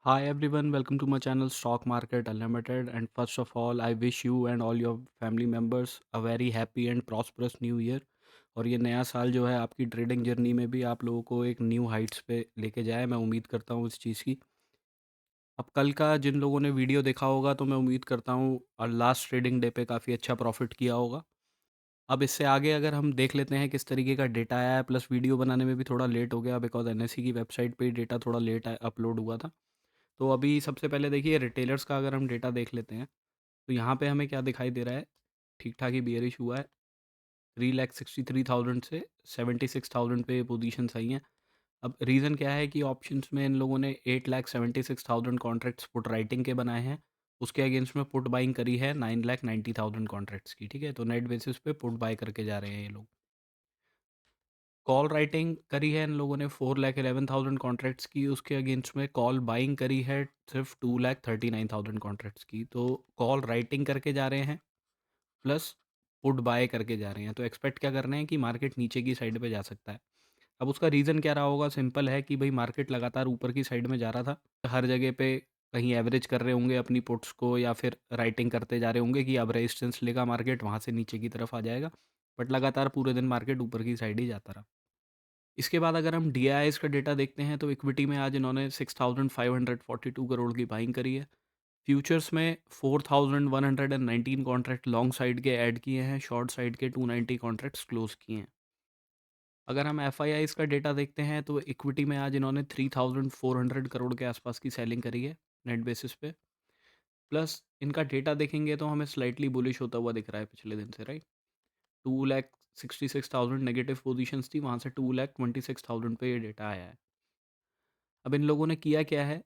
Hi everyone, welcome to my channel Stock Market Unlimited. And first of all, I wish you and all your family members a very happy and prosperous new year. और ये नया साल जो है आपकी trading journey में भी आप लोगों को एक न्यू हाइट्स पे लेके जाए, मैं उम्मीद करता हूँ इस चीज़ की। अब कल का जिन लोगों ने वीडियो देखा होगा तो मैं उम्मीद करता हूँ और लास्ट ट्रेडिंग डे पे काफ़ी अच्छा प्रॉफिट किया होगा। अब इससे आगे अगर हम देख लेते हैं किस तरीके का डेटा आया है, प्लस वीडियो बनाने में भी थोड़ा लेट हो गया बिकॉज एनएससी की वेबसाइट पे डेटा थोड़ा लेट अपलोड हुआ था। तो अभी सबसे पहले देखिए रिटेलर्स का अगर हम डेटा देख लेते हैं तो यहाँ पे हमें क्या दिखाई दे रहा है। ठीक ठाक ही बियरिश हुआ है। 3,63,000 से 76,000 पे पोजीशंस आई हैं। अब रीज़न क्या है कि ऑप्शंस में इन लोगों ने 8,76,000 कॉन्ट्रैक्ट्स पुट राइटिंग के बनाए हैं। उसके अगेंस्ट में पुट बाइंग करी है 9,90,000 कॉन्ट्रैक्ट्स की। ठीक है, तो नेट बेसिस पे पुट बाय करके जा रहे हैं ये लोग। कॉल राइटिंग करी है इन लोगों ने 4,11,000 कॉन्ट्रैक्ट्स की। उसके अगेंस्ट में कॉल बाइंग करी है सिर्फ 2,39,000 कॉन्ट्रैक्ट्स की। तो कॉल राइटिंग करके जा रहे हैं प्लस पुट बाय करके जा रहे हैं। तो एक्सपेक्ट क्या कर रहे हैं कि मार्केट नीचे की साइड पे जा सकता है। अब उसका रीज़न क्या रहा होगा, सिंपल है कि भाई मार्केट लगातार ऊपर की साइड में जा रहा था। हर जगह पे कहीं एवरेज कर रहे होंगे अपनी पुट्स को या फिर राइटिंग करते जा रहे होंगे कि अब रेजिस्टेंस लेगा मार्केट, वहाँ से नीचे की तरफ आ जाएगा। बट लगातार पूरे दिन मार्केट ऊपर की साइड ही जाता रहा। इसके बाद अगर हम डीआईआईज़ का डेटा देखते हैं तो इक्विटी में आज इन्होंने 6,542 करोड़ की बाइंग करी है। फ्यूचर्स में 4,119 कॉन्ट्रैक्ट लॉन्ग साइड के ऐड किए हैं, शॉर्ट साइड के 290 कॉन्ट्रैक्ट्स क्लोज किए हैं। अगर हम एफआईआईज़ का डेटा देखते हैं तो इक्विटी में आज इन्होंने 3,400 करोड़ के आसपास की सेलिंग करी है नेट बेसिस पे। प्लस इनका डेटा देखेंगे तो हमें स्लाइटली बुलिश होता हुआ दिख रहा है पिछले दिन से, राइट। 2,66,000 नेगेटिव पोजीशंस थी, वहाँ से 2,26,000 पे ये डेटा आया है। अब इन लोगों ने किया क्या है,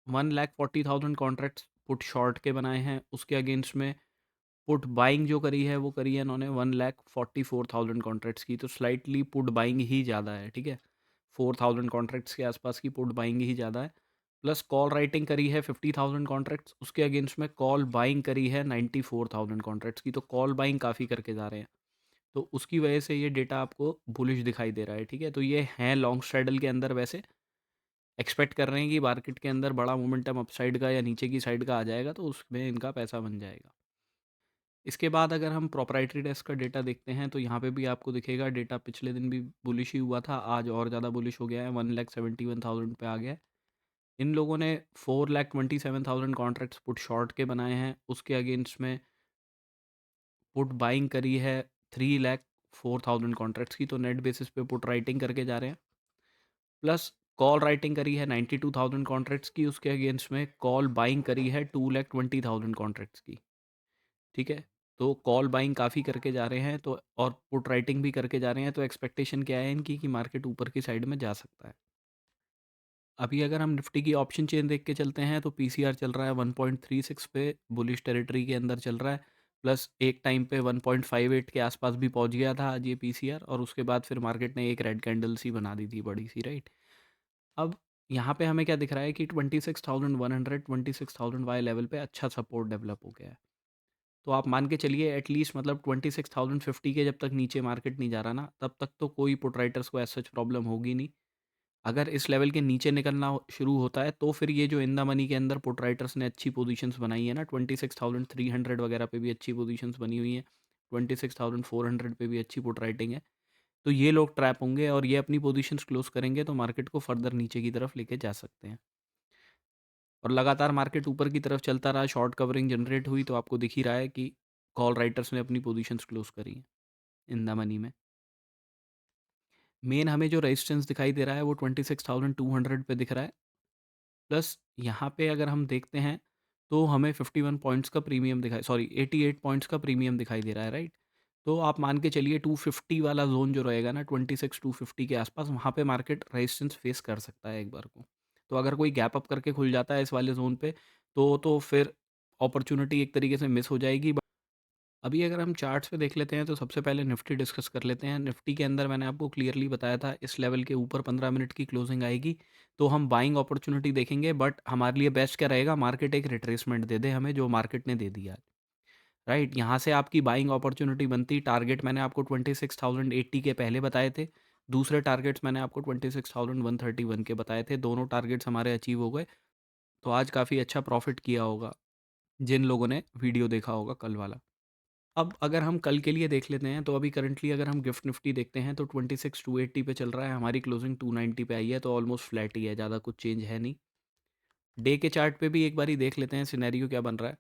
1,40,000 कॉन्ट्रैक्ट्स पुट शॉर्ट के बनाए हैं। उसके अगेंस्ट में पुट बाइंग जो करी है वो करी है इन्होंने 1,44,000 कॉन्ट्रैक्ट्स की। तो स्लाइटली पुट बाइंग ही ज़्यादा है, ठीक है। 4,000 कॉन्ट्रैक्ट्स के आसपास की पुट बाइंग ही ज़्यादा है। प्लस कॉल राइटिंग करी है 50,000 कॉन्ट्रैक्ट्स। उसके अगेंस्ट में कॉल बाइंग करी है 94,000 कॉन्ट्रैक्ट्स की। तो कॉल बाइंग काफ़ी करके जा रहे हैं। तो उसकी वजह से ये डेटा आपको बुलिश दिखाई दे रहा है, ठीक है। तो ये हैं लॉन्ग स्ट्रैडल के अंदर वैसे एक्सपेक्ट कर रहे हैं कि मार्केट के अंदर बड़ा मोमेंटम अपसाइड का या नीचे की साइड का आ जाएगा, तो उसमें इनका पैसा बन जाएगा। इसके बाद अगर हम प्रोप्राइटरी डेस्क का डेटा देखते हैं तो यहाँ पे भी आपको दिखेगा डेटा पिछले दिन भी बुलिश ही हुआ था, आज और ज़्यादा बुलिश हो गया है, 1,71,000 पे आ गया है। इन लोगों ने 4,27,000 कॉन्ट्रैक्ट्स पुट शॉर्ट के बनाए हैं। उसके अगेंस्ट में पुट बाइंग करी है 3,04,000 कॉन्ट्रैक्ट्स की। तो नेट बेसिस पे पुट राइटिंग करके जा रहे हैं। प्लस कॉल राइटिंग करी है 92,000 कॉन्ट्रैक्ट्स की। उसके अगेंस्ट में कॉल बाइंग करी है 2,20,000 कॉन्ट्रैक्ट्स की, ठीक है। तो कॉल बाइंग काफ़ी करके जा रहे हैं, तो और पुट राइटिंग भी करके जा रहे हैं। तो एक्सपेक्टेशन क्या है इनकी कि मार्केट ऊपर की साइड में जा सकता है। अभी अगर हम निफ्टी की ऑप्शन चेन देख के चलते हैं तो पीसीआर चल रहा है 1.36 पे, बुलिश टेरिटरी के अंदर चल रहा है। प्लस एक टाइम पे 1.58 के आसपास भी पहुंच गया था आज ये पीसीआर, और उसके बाद फिर मार्केट ने एक रेड कैंडल सी बना दी थी बड़ी सी, राइट। अब यहाँ पे हमें क्या दिख रहा है कि 26,100 26,000 वाई लेवल पे अच्छा सपोर्ट डेवलप हो गया है। तो आप मान के चलिए एटलीस्ट मतलब 26,050 के जब तक नीचे मार्केट नहीं जा रहा ना, तब तक तो कोई पुट राइटर्स को ऐसा सच प्रॉब्लम होगी नहीं। अगर इस लेवल के नीचे निकलना शुरू होता है तो फिर ये जो इन द मनी के अंदर पुट राइटर्स ने अच्छी पोजीशंस बनाई है ना, 26,300 वगैरह पे भी अच्छी पोजीशंस बनी हुई हैं, 26,400 पे भी अच्छी पुट राइटिंग है। तो ये लोग ट्रैप होंगे और ये अपनी पोजीशंस क्लोज करेंगे तो मार्केट को फर्दर नीचे की तरफ लेके जा सकते हैं। और लगातार मार्केट ऊपर की तरफ चलता रहा, शॉर्ट कवरिंग जनरेट हुई, तो आपको दिख ही रहा है कि कॉल राइटर्स ने अपनी पोजीशंस क्लोज करी हैं इन द मनी में। मेन हमें जो रेजिस्टेंस दिखाई दे रहा है वो 26,200 पे दिख रहा है। प्लस यहाँ पे अगर हम देखते हैं तो हमें 51 पॉइंट्स का प्रीमियम दिखाई, सॉरी 88 पॉइंट्स का प्रीमियम दिखाई दे रहा है, राइट। तो आप मान के चलिए 250 वाला जोन जो रहेगा ना, 26,250 के आसपास, वहाँ पे मार्केट रेजिस्टेंस फेस कर सकता है एक बार को। तो अगर कोई गैप अप करके खुल जाता है इस वाले जोन पे तो फिर अपॉर्चुनिटी एक तरीके से मिस हो जाएगी। अभी अगर हम चार्ट्स पे देख लेते हैं तो सबसे पहले निफ्टी डिस्कस कर लेते हैं। निफ्टी के अंदर मैंने आपको क्लियरली बताया था इस लेवल के ऊपर 15 मिनट की क्लोजिंग आएगी तो हम बाइंग अपॉर्चुनिटी देखेंगे। बट हमारे लिए बेस्ट क्या रहेगा, मार्केट एक रिट्रेसमेंट दे दे हमें, जो मार्केट ने दे दिया, राइट। यहाँ से आपकी बाइंग अपॉर्चुनिटी बनती। टारगेट मैंने आपको 26,080 के पहले बताए थे। दूसरे टारगेट्स मैंने आपको 26,131 के बताए थे। दोनों टारगेट्स हमारे अचीव हो गए। तो आज काफ़ी अच्छा प्रॉफिट किया होगा जिन लोगों ने वीडियो देखा होगा कल वाला। अब अगर हम कल के लिए देख लेते हैं, तो अभी करंटली अगर हम गिफ्ट निफ्टी देखते हैं तो 26,280 पे चल रहा है, हमारी क्लोजिंग 290 पे आई है, तो ऑलमोस्ट फ्लैट ही है, ज़्यादा कुछ चेंज है नहीं। डे के चार्ट पे भी एक बारी देख लेते हैं सिनेरियो क्या बन रहा है।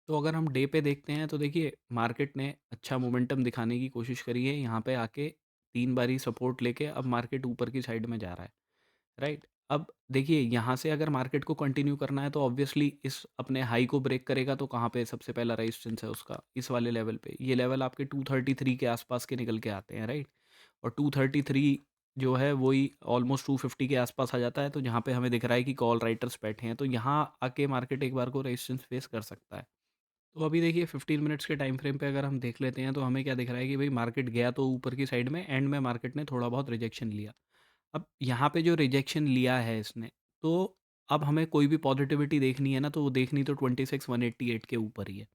तो अगर हम डे पे देखते हैं तो देखिए मार्केट ने अच्छा मोमेंटम दिखाने की कोशिश करी है, यहाँ पे आके 3 बारी सपोर्ट लेके अब मार्केट ऊपर की साइड में जा रहा है, राइट? अब देखिए यहाँ से अगर मार्केट को कंटिन्यू करना है तो ऑब्वियसली इस अपने हाई को ब्रेक करेगा, तो कहाँ पे सबसे पहला रेजिस्टेंस है उसका, इस वाले लेवल पे। ये लेवल आपके 233 के आसपास के निकल के आते हैं, राइट? और 233 जो है वही ऑलमोस्ट 250 के आसपास आ जाता है, तो जहाँ पे हमें दिख रहा है कि कॉल राइटर्स बैठे हैं, तो यहाँ आके मार्केट एक बार को रेजिस्टेंस फेस कर सकता है। तो अभी देखिए 15 मिनट्स के टाइम फ्रेम पे अगर हम देख लेते हैं तो हमें क्या दिख रहा है कि भाई मार्केट गया तो ऊपर की साइड में, एंड में मार्केट ने थोड़ा बहुत रिजेक्शन लिया। अब यहाँ पे जो रिजेक्शन लिया है इसने, तो अब हमें कोई भी पॉजिटिविटी देखनी है ना, तो वो देखनी तो 26,188 के ऊपर ही है,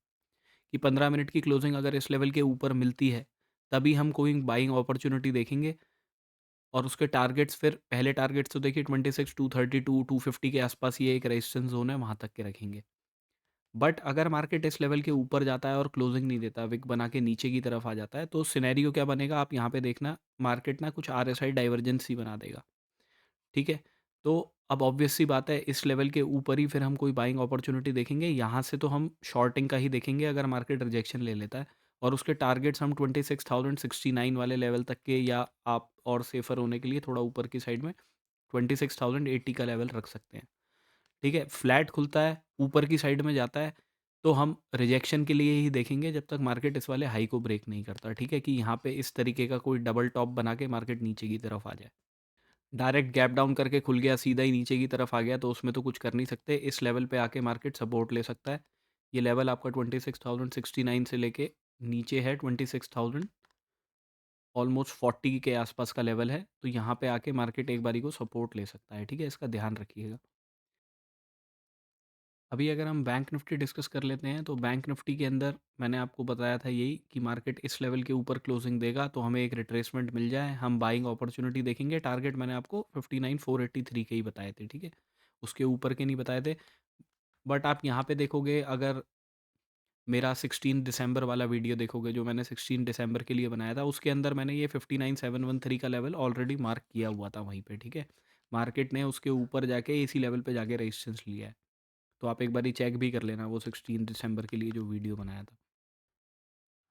कि 15 मिनट की क्लोजिंग अगर इस लेवल के ऊपर मिलती है तभी हम कोई बाइंग अपॉर्चुनिटी देखेंगे। और उसके टारगेट्स, फिर पहले टारगेट्स तो देखिए 26, 232, 250 के आसपास, ये एक रेजिस्टेंस जोन है, वहाँ तक के रखेंगे। बट अगर मार्केट इस लेवल के ऊपर जाता है और क्लोजिंग नहीं देता, विक बना के नीचे की तरफ आ जाता है, तो सिनेरियो क्या बनेगा आप यहाँ पे देखना, मार्केट ना कुछ आरएसआई डाइवर्जेंस ही बना देगा। ठीक है? तो अब ऑब्वियस सी बात है, इस लेवल के ऊपर ही फिर हम कोई बाइंग अपॉर्चुनिटी देखेंगे, यहाँ से तो हम शॉर्टिंग का ही देखेंगे अगर मार्केट रिजेक्शन ले लेता है। और उसके टारगेट्स हम 26,069 वाले लेवल तक के, या आप और सेफर होने के लिए थोड़ा ऊपर की साइड में 26,080 का लेवल रख सकते हैं। ठीक है? फ्लैट खुलता है, ऊपर की साइड में जाता है, तो हम रिजेक्शन के लिए ही देखेंगे जब तक मार्केट इस वाले हाई को ब्रेक नहीं करता। ठीक है? कि यहाँ पे इस तरीके का कोई डबल टॉप बना के मार्केट नीचे की तरफ आ जाए। डायरेक्ट गैप डाउन करके खुल गया, सीधा ही नीचे की तरफ आ गया, तो उसमें तो कुछ कर नहीं सकते। इस लेवल पे आके मार्केट सपोर्ट ले सकता है। ये लेवल आपका 26,069 से लेके नीचे है 26,000, ऑलमोस्ट 40 के आसपास का लेवल है, तो यहाँ पे आके मार्केट एक बारी को सपोर्ट ले सकता है। ठीक है? इसका ध्यान रखिएगा। अभी अगर हम बैंक निफ्टी डिस्कस कर लेते हैं, तो बैंक निफ्टी के अंदर मैंने आपको बताया था यही, कि मार्केट इस लेवल के ऊपर क्लोजिंग देगा तो हमें एक रिट्रेसमेंट मिल जाए, हम बाइंग अपॉर्चुनिटी देखेंगे। टारगेट मैंने आपको 59,483 के ही बताए थे, ठीक है? उसके ऊपर के नहीं बताए थे। बट आप यहाँ पे देखोगे, अगर मेरा 16 दिसंबर वाला वीडियो देखोगे जो मैंने 16 दिसंबर के लिए बनाया था, उसके अंदर मैंने ये 59,713 का लेवल ऑलरेडी मार्क किया हुआ था वहीं पे। ठीक है? मार्केट ने उसके ऊपर जाके इसी लेवल पे जाके रेजिस्टेंस लिया है। तो आप एक बारी चेक भी कर लेना वो 16 दिसंबर के लिए जो वीडियो बनाया था।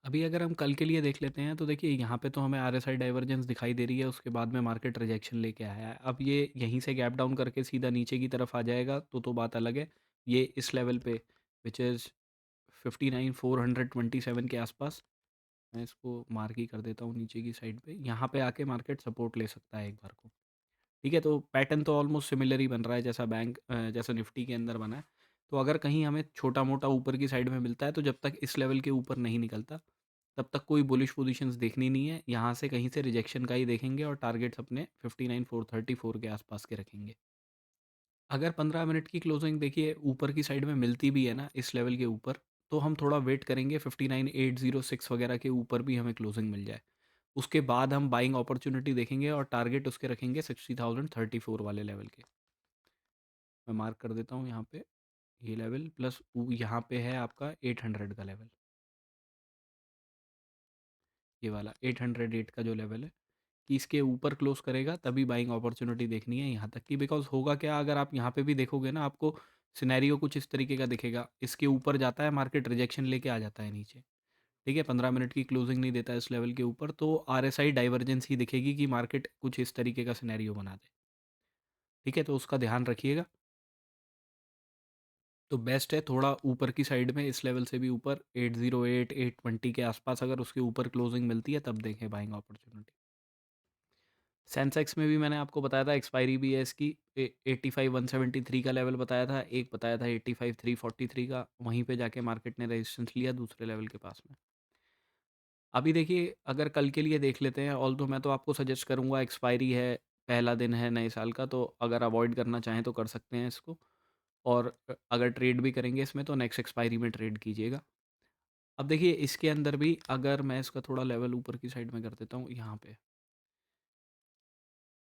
अभी अगर हम कल के लिए देख लेते हैं, तो देखिए यहाँ पे तो हमें आरएसआई डाइवर्जेंस दिखाई दे रही है, उसके बाद में मार्केट रिजेक्शन लेके आया है। अब ये यहीं से गैप डाउन करके सीधा नीचे की तरफ आ जाएगा तो बात अलग है। ये इस लेवल पे, विच इज़ 59,427 के आसपास, मैं इसको मार्क ही कर देता हूँ नीचे की साइड पे, यहाँ पे आके मार्केट सपोर्ट ले सकता है एक बार को। ठीक है? तो पैटर्न तो ऑलमोस्ट सिमिलर ही बन रहा है जैसा जैसा निफ्टी के अंदर बना है। तो अगर कहीं हमें छोटा-मोटा ऊपर की साइड में मिलता है, तो जब तक इस लेवल के ऊपर नहीं निकलता, तब तक कोई बुलिश पोजीशंस देखनी नहीं है। यहाँ से कहीं से रिजेक्शन का ही देखेंगे और टारगेट्स अपने 59,434 के आसपास के रखेंगे। अगर 15 मिनट की क्लोजिंग देखिए ऊपर की साइड में मिलती भी है ना इस लेवल के ऊपर, तो हम थोड़ा वेट करेंगे, 59,806 वगैरह के ऊपर भी हमें क्लोजिंग मिल जाए। उसके बाद हम बाइंग अपॉर्चुनिटी देखेंगे और टारगेट उसके रखेंगे 60,034 वाले लेवल के। मैं मार्क कर देता हूँ यहाँ पे, ये लेवल प्लस यहाँ पे है आपका 800 का लेवल, ये वाला 808 का जो लेवल है, कि इसके ऊपर क्लोज करेगा तभी बाइंग अपॉर्चुनिटी देखनी है यहाँ तक की। बिकॉज होगा क्या, अगर आप यहाँ पे भी देखोगे ना, आपको सिनेरियो कुछ इस तरीके का दिखेगा, इसके ऊपर जाता है मार्केट, रिजेक्शन लेके आ जाता है नीचे। ठीक है? 15 मिनट की क्लोजिंग नहीं देता है इस लेवल के ऊपर, तो आरएसआई डाइवर्जेंस ही दिखेगी कि मार्केट कुछ इस तरीके का सिनेरियो बना दे। ठीक है? तो उसका ध्यान रखिएगा। तो बेस्ट है थोड़ा ऊपर की साइड में, इस लेवल से भी ऊपर 808, 820 के आसपास अगर उसके ऊपर क्लोजिंग मिलती है तब देखें बाइंग अपॉर्चुनिटी। सेंसेक्स में भी मैंने आपको बताया था, एक्सपायरी भी है इसकी, 85,173 का लेवल बताया था, एक बताया था 85,343 का, वहीं पे जाके मार्केट ने रेजिस्टेंस लिया दूसरे लेवल के पास में। अभी देखिए अगर कल के लिए देख लेते हैं, ऑल तो मैं तो आपको सजेस्ट करूंगा, एक्सपायरी है, पहला दिन है नए साल का, तो अगर अवॉइड करना चाहें तो कर सकते हैं इसको। और अगर ट्रेड भी करेंगे इसमें तो नेक्स्ट एक्सपायरी में ट्रेड कीजिएगा। अब देखिए इसके अंदर भी अगर मैं इसका थोड़ा लेवल ऊपर की साइड में कर देता हूँ, यहाँ पे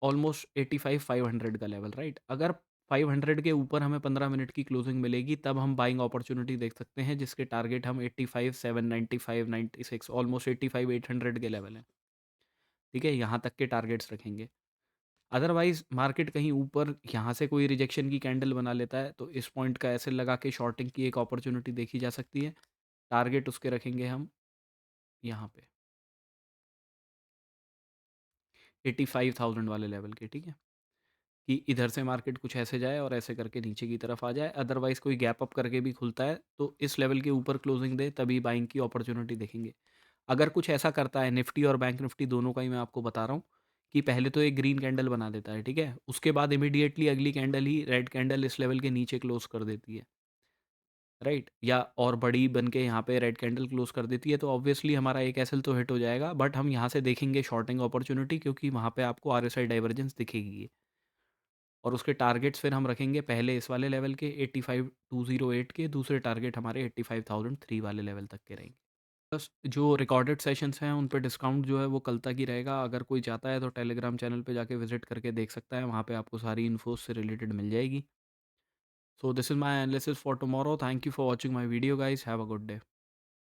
ऑलमोस्ट 85,500 का लेवल, राइट? अगर 500 के ऊपर हमें 15 मिनट की क्लोजिंग मिलेगी, तब हम बाइंग अपॉर्चुनिटी देख सकते हैं, जिसके टारगेट हम 85, 795, 96, ऑलमोस्ट 85, 800 के लेवल हैं। ठीक है, यहाँ तक के टारगेट्स रखेंगे। अदरवाइज मार्केट कहीं ऊपर यहाँ से कोई रिजेक्शन की कैंडल बना लेता है, तो इस पॉइंट का ऐसे लगा के शॉर्टिंग की एक अपॉर्चुनिटी देखी जा सकती है। टारगेट उसके रखेंगे हम यहाँ पे 85,000 वाले लेवल के। ठीक है, कि इधर से मार्केट कुछ ऐसे जाए और ऐसे करके नीचे की तरफ आ जाए। अदरवाइज कोई गैप अप करके भी खुलता है तो इस लेवल के ऊपर क्लोजिंग दे, तभी बाइंग की अपॉर्चुनिटी देखेंगे। अगर कुछ ऐसा करता है, निफ्टी और बैंक निफ्टी दोनों का ही मैं आपको बता रहा हूँ, कि पहले तो एक ग्रीन कैंडल बना देता है, ठीक है, उसके बाद इमीडिएटली अगली कैंडल ही रेड कैंडल इस लेवल के नीचे क्लोज कर देती है, राइट, या और बड़ी बन के यहाँ पे रेड कैंडल क्लोज कर देती है, तो ऑब्वियसली हमारा एक एसएल तो हिट हो जाएगा, बट हम यहाँ से देखेंगे शॉर्टिंग अपॉर्चुनिटी, क्योंकि वहाँ पे आपको आरएसआई डाइवर्जेंस दिखेगी। और उसके टारगेट्स फिर हम रखेंगे पहले इस वाले लेवल के 85,208 के, दूसरे टारगेट हमारे 85,003 वाले लेवल तक के रहेंगे। बस जो रिकॉर्डेड सेशंस हैं उन पे डिस्काउंट जो है वो कल तक ही रहेगा। अगर कोई चाहता है तो टेलीग्राम चैनल पे जाके विजिट करके देख सकता है, वहाँ पे आपको सारी इन्फो से रिलेटेड मिल जाएगी। So this is my analysis for tomorrow. Thank you for watching my video guys, have a good day.